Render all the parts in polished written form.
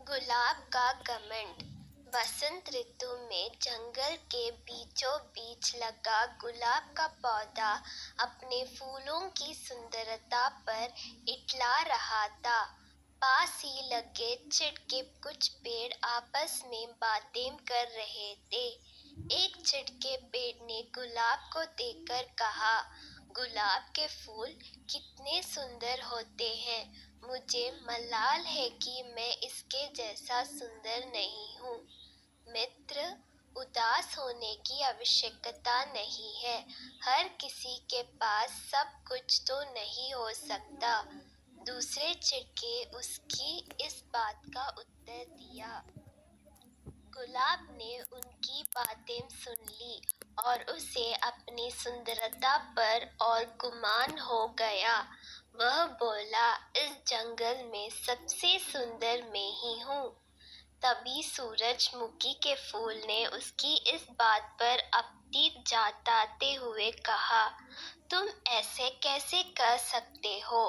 गुलाब का घमंड। वसंत ऋतु में जंगल के बीचों बीच लगा गुलाब का पौधा अपने फूलों की सुंदरता पर इतला रहा था। पास ही लगे चिढ़ के कुछ पेड़ आपस में बातें कर रहे थे। एक चिढ़ के पेड़ ने गुलाब को देखकर कहा, गुलाब के फूल कितने सुंदर होते हैं। मुझे मलाल है कि मैं इसके जैसा सुंदर नहीं हूँ। मित्र, उदास होने की आवश्यकता नहीं है। हर किसी के पास सब कुछ तो नहीं हो सकता। दूसरे चिड़के उसकी इस बात का उत्तर दिया। गुलाब ने उनकी बातें सुन ली और उसे अपनी सुंदरता पर और गुमान हो गया। वह बोला, इस जंगल में सबसे सुंदर मैं ही हूँ। तभी सूरजमुखी के फूल ने उसकी इस बात पर आपत्ति जताते हुए कहा, तुम ऐसे कैसे कह सकते हो?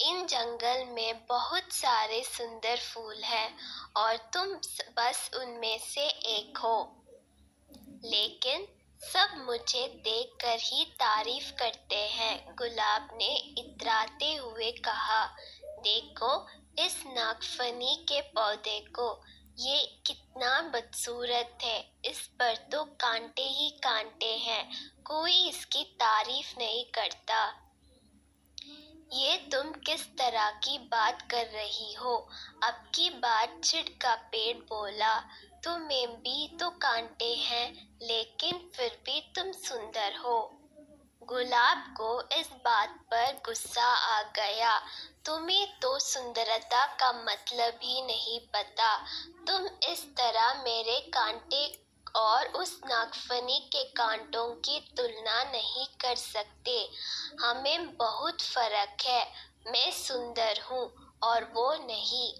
इन जंगल में बहुत सारे सुंदर फूल हैं और तुम बस उनमें से एक हो। लेकिन सब मुझे देखकर ही तारीफ करते हैं। गुलाब ने इतराते हुए कहा, देखो इस नागफनी के पौधे को, ये कितना बदसूरत है। इस पर तो कांटे ही कांटे हैं, कोई इसकी तारीफ नहीं करता। ये तुम किस तरह की बात कर रही हो? अब की बात चिढ़ का पेड़ बोला, तुम्हें भी तो कांटे हैं, लेकिन फिर भी तुम सुंदर हो। गुलाब को इस बात पर गुस्सा आ गया। तुम्हें तो सुंदरता का मतलब ही नहीं पता। तुम इस तरह मेरे कांटे और उस नागफनी के कांटों की तुलना नहीं कर सकते। हमें बहुत फर्क है। मैं सुंदर हूँ और वो नहीं।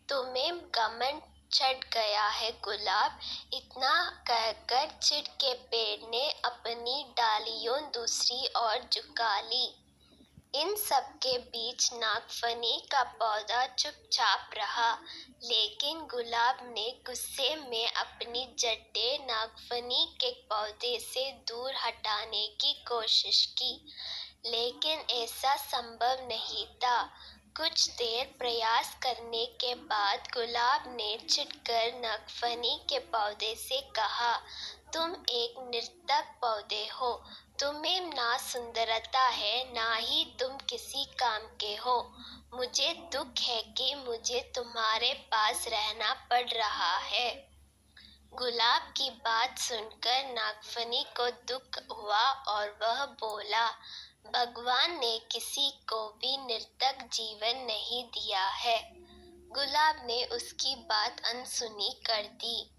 तुम्हें घमंड चढ़ गया है गुलाब। इतना कहकर चिढ़ के पेड़ ने अपनी डालियों दूसरी ओर झुका ली। इन सब के बीच नागफनी का पौधा चुपचाप रहा, लेकिन गुलाब ने गुस्से में अपनी जड़ें नागफनी के पौधे से दूर हटाने की कोशिश की, लेकिन ऐसा संभव नहीं था। कुछ देर प्रयास करने के बाद गुलाब ने चिढ़कर नागफनी के पौधे से कहा, तुम एक निरर्थक पौधे हो। तुम्हें ना सुंदरता है, ना ही तुम किसी काम के हो। मुझे दुख है कि मुझे तुम्हारे पास रहना पड़ रहा है। गुलाब की बात सुनकर नागफनी को दुख हुआ और वह बोला, भगवान ने किसी को भी निरर्थक जीवन नहीं दिया है। गुलाब ने उसकी बात अनसुनी कर दी।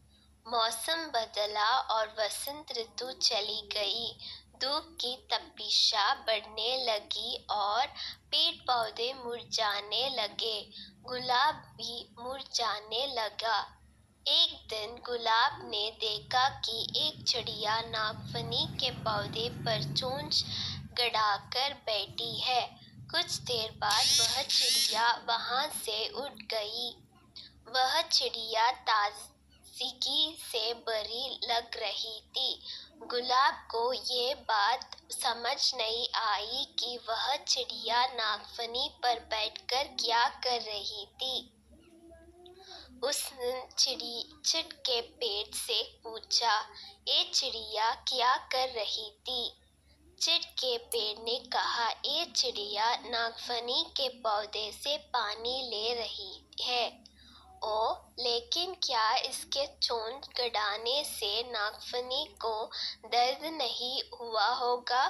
मौसम बदला और वसंत ऋतु चली गई। धूप की तपिशा बढ़ने लगी और पेड़ पौधे मुरझाने लगे। गुलाब भी मुरझाने लगा। एक दिन गुलाब ने देखा कि एक चिड़िया नागफनी के पौधे पर चोंच गड़ाकर बैठी है। कुछ देर बाद वह चिड़िया वहां से उड़ गई। वह चिड़िया ताजगी से भरी लग रही थी। गुलाब को ये बात समझ नहीं आई कि वह चिड़िया नागफनी पर बैठकर क्या कर रही थी। उसने चिढ़ के पेड़ से पूछा, ए चिड़िया क्या कर रही थी? चिढ़ के पेड़ ने कहा, ए चिड़िया नागफनी के पौधे से पानी ले रही है। ओ, लेकिन क्या इसके चोंच गड़ाने से नागफनी को दर्द नहीं हुआ होगा?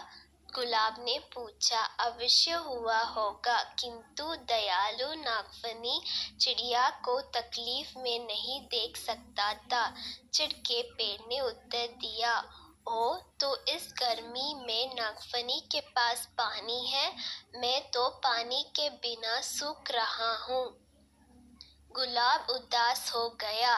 गुलाब ने पूछा, अवश्य हुआ होगा, किंतु दयालु नागफनी चिड़िया को तकलीफ में नहीं देख सकता था। चिढ़ के पेड़ ने उत्तर दिया, ओ, तो इस गर्मी में नागफनी के पास पानी है, मैं तो पानी के बिना सूख रहा हूँ। गुलाब उदास हो गया।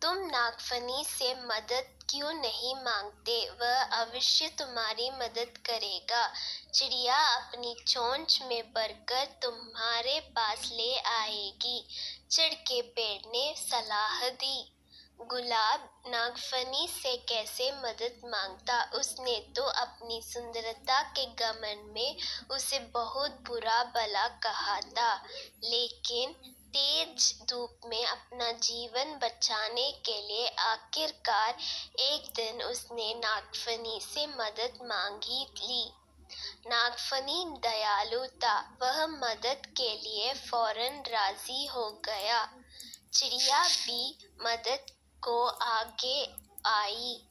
तुम नागफनी से मदद क्यों नहीं मांगते? वह अवश्य तुम्हारी मदद करेगा। चिड़िया अपनी चोंच में भरकर तुम्हारे पास ले आएगी। चिड़ के पेड़ ने सलाह दी। गुलाब नागफनी से कैसे मदद मांगता? उसने तो अपनी सुंदरता के घमंड में उसे बहुत बुरा भला कहा था। लेकिन तेज धूप में अपना जीवन बचाने के लिए आखिरकार एक दिन उसने नागफनी से मदद मांगी ली। नागफनी दयालु था, वह मदद के लिए फौरन राजी हो गया। चिड़िया भी मदद को आगे आई।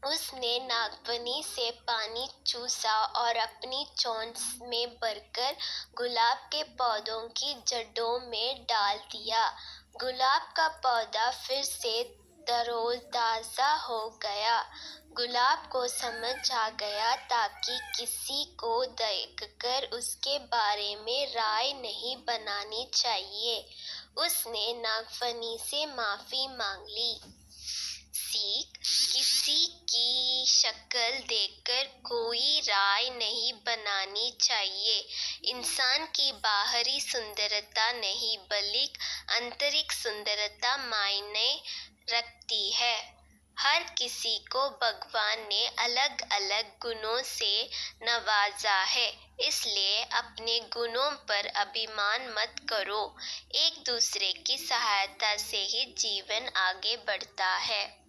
उसने नागफनी से पानी चूसा और अपनी चोंच में भरकर गुलाब के पौधों की जड़ों में डाल दिया। गुलाब का पौधा फिर से तरोताजा हो गया। गुलाब को समझ आ गया ताकि किसी को देखकर उसके बारे में राय नहीं बनानी चाहिए। उसने नागफनी से माफी मांग ली। सीख: किसी की शक्ल देखकर कोई राय नहीं बनानी चाहिए। इंसान की बाहरी सुंदरता नहीं बल्कि आंतरिक सुंदरता मायने रखती है। हर किसी को भगवान ने अलग अलग गुणों से नवाजा है, इसलिए अपने गुणों पर अभिमान मत करो। एक दूसरे की सहायता से ही जीवन आगे बढ़ता है।